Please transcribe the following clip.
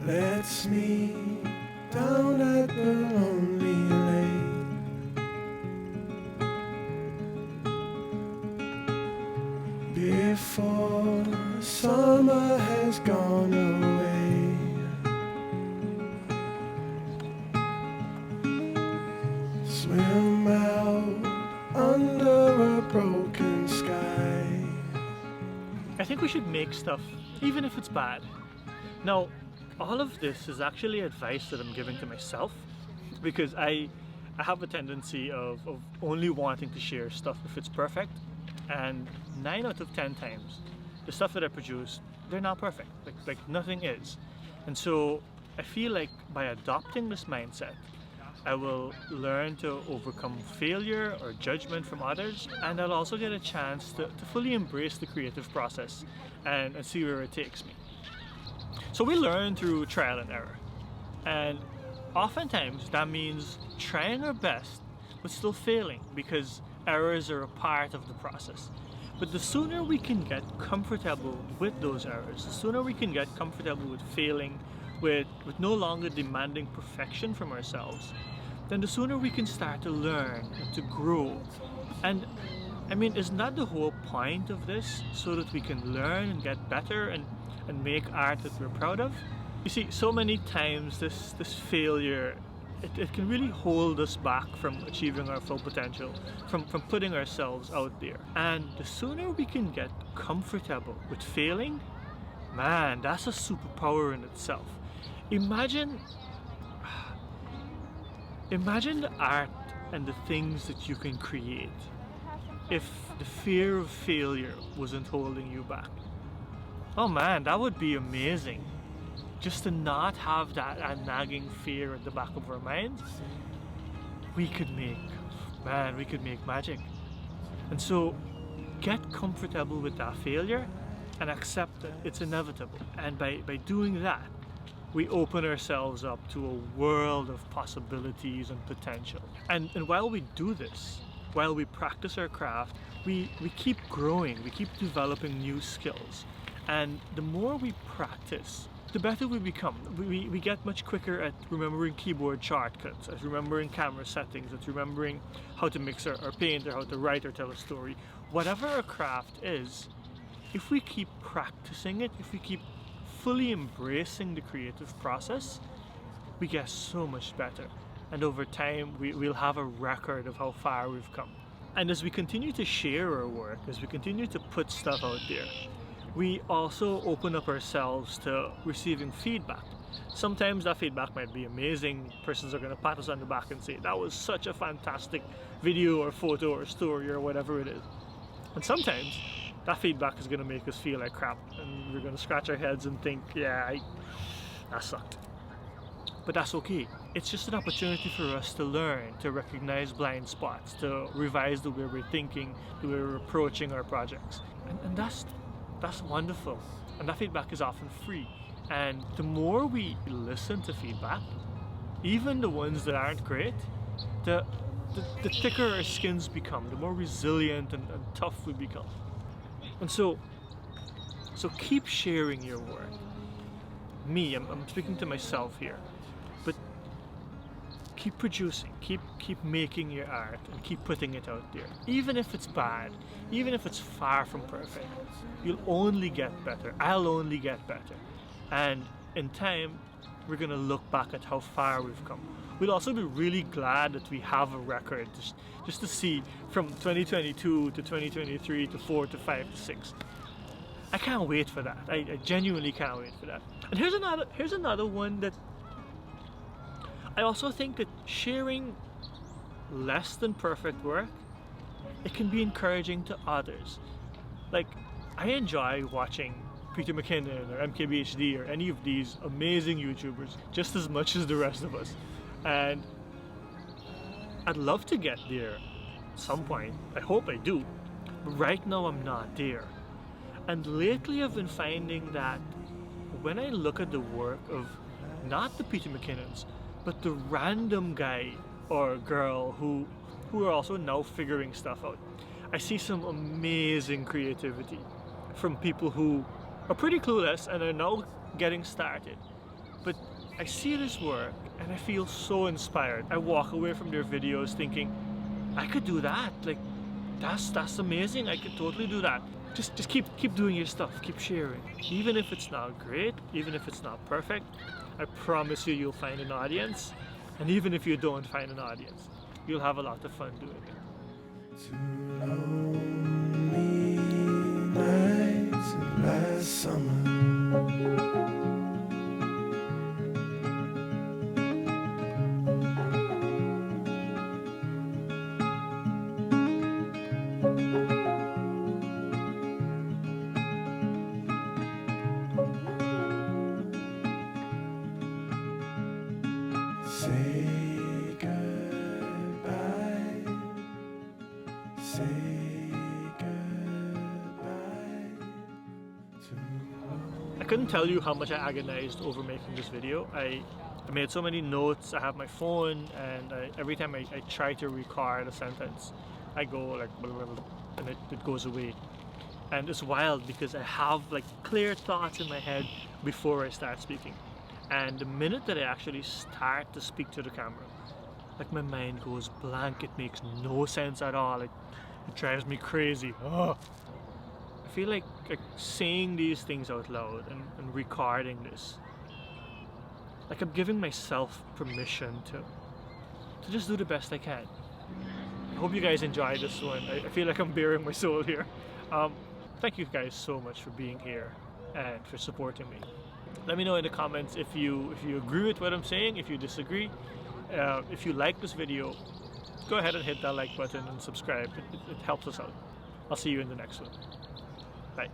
lets me down at the lonely lake. Before summer has gone away, swim out under a broken sky. I think we should make stuff, even if it's bad. Now, all of this is actually advice that I'm giving to myself because I have a tendency of only wanting to share stuff if it's perfect, and 9 out of 10 times, the stuff that I produce, they're not perfect. Like nothing is. And so I feel like by adopting this mindset, I will learn to overcome failure or judgment from others, and I'll also get a chance to fully embrace the creative process and see where it takes me. So we learn through trial and error, and oftentimes that means trying our best but still failing because errors are a part of the process. But the sooner we can get comfortable with those errors, the sooner we can get comfortable with failing, with no longer demanding perfection from ourselves, then the sooner we can start to learn and to grow. And I mean, isn't that the whole point of this? So that we can learn and get better and make art that we're proud of? You see, so many times this failure, it can really hold us back from achieving our full potential, from putting ourselves out there. And the sooner we can get comfortable with failing, man, that's a superpower in itself. Imagine the art and the things that you can create if the fear of failure wasn't holding you back. Oh man, that would be amazing. Just to not have that nagging fear at the back of our minds, we could make magic. And so get comfortable with that failure and accept that it's inevitable. And by doing that, we open ourselves up to a world of possibilities and potential. And while we do this, while we practice our craft, we keep growing, we keep developing new skills. And the more we practice, the better we become. We get much quicker at remembering keyboard shortcuts, at remembering camera settings, at remembering how to mix or paint or how to write or tell a story. Whatever our craft is, if we keep practicing it, if we keep fully embracing the creative process, we get so much better. And over time, we'll have a record of how far we've come. And as we continue to share our work, as we continue to put stuff out there, we also open up ourselves to receiving feedback. Sometimes that feedback might be amazing. Persons are going to pat us on the back and say, that was such a fantastic video or photo or story or whatever it is. And sometimes that feedback is going to make us feel like crap, and we're going to scratch our heads and think, yeah, that sucked. But that's okay. It's just an opportunity for us to learn, to recognize blind spots, to revise the way we're thinking, the way we're approaching our projects. And that's wonderful. And that feedback is often free. And the more we listen to feedback, even the ones that aren't great, the thicker our skins become, the more resilient and tough we become. And so keep sharing your work. I'm speaking to myself here, but keep producing, keep making your art and keep putting it out there. Even if it's bad, even if it's far from perfect, you'll only get better. I'll only get better. And in time, we're gonna look back at how far we've come. We'll also be really glad that we have a record just to see from 2022 to 2023 to 4 to 5 to 6. I can't wait for that. I genuinely can't wait for that. And here's another one that I also think that sharing less than perfect work, it can be encouraging to others. Like, I enjoy watching Peter McKinnon or MKBHD or any of these amazing YouTubers just as much as the rest of us. And I'd love to get there at some point. I hope I do. But right now I'm not there. And lately I've been finding that when I look at the work of not the Peter McKinnons, but the random guy or girl who are also now figuring stuff out, I see some amazing creativity from people who are pretty clueless and are now getting started. But I see this work and I feel so inspired. I walk away from their videos thinking, I could do that. Like, that's amazing. I could totally do that. Just keep doing your stuff. Keep sharing. Even if it's not great, even if it's not perfect, I promise you, you'll find an audience. And even if you don't find an audience, you'll have a lot of fun doing it. Two lonely nights last summer. Say goodbye. Say goodbye to I couldn't tell you how much I agonized over making this video. I made so many notes. I have my phone, and every time I try to record a sentence, I go like blah, blah, blah, and it goes away. And it's wild because I have like clear thoughts in my head before I start speaking. And the minute that I actually start to speak to the camera, like my mind goes blank. It makes no sense at all. It drives me crazy. Oh. I feel like saying these things out loud and recording this, like I'm giving myself permission to just do the best I can. I hope you guys enjoy this one. I feel like I'm bearing my soul here. Thank you guys so much for being here and for supporting me. Let me know in the comments if you agree with what I'm saying, if you disagree. If you like this video, go ahead and hit that like button and subscribe. It helps us out. I'll see you in the next one. Bye.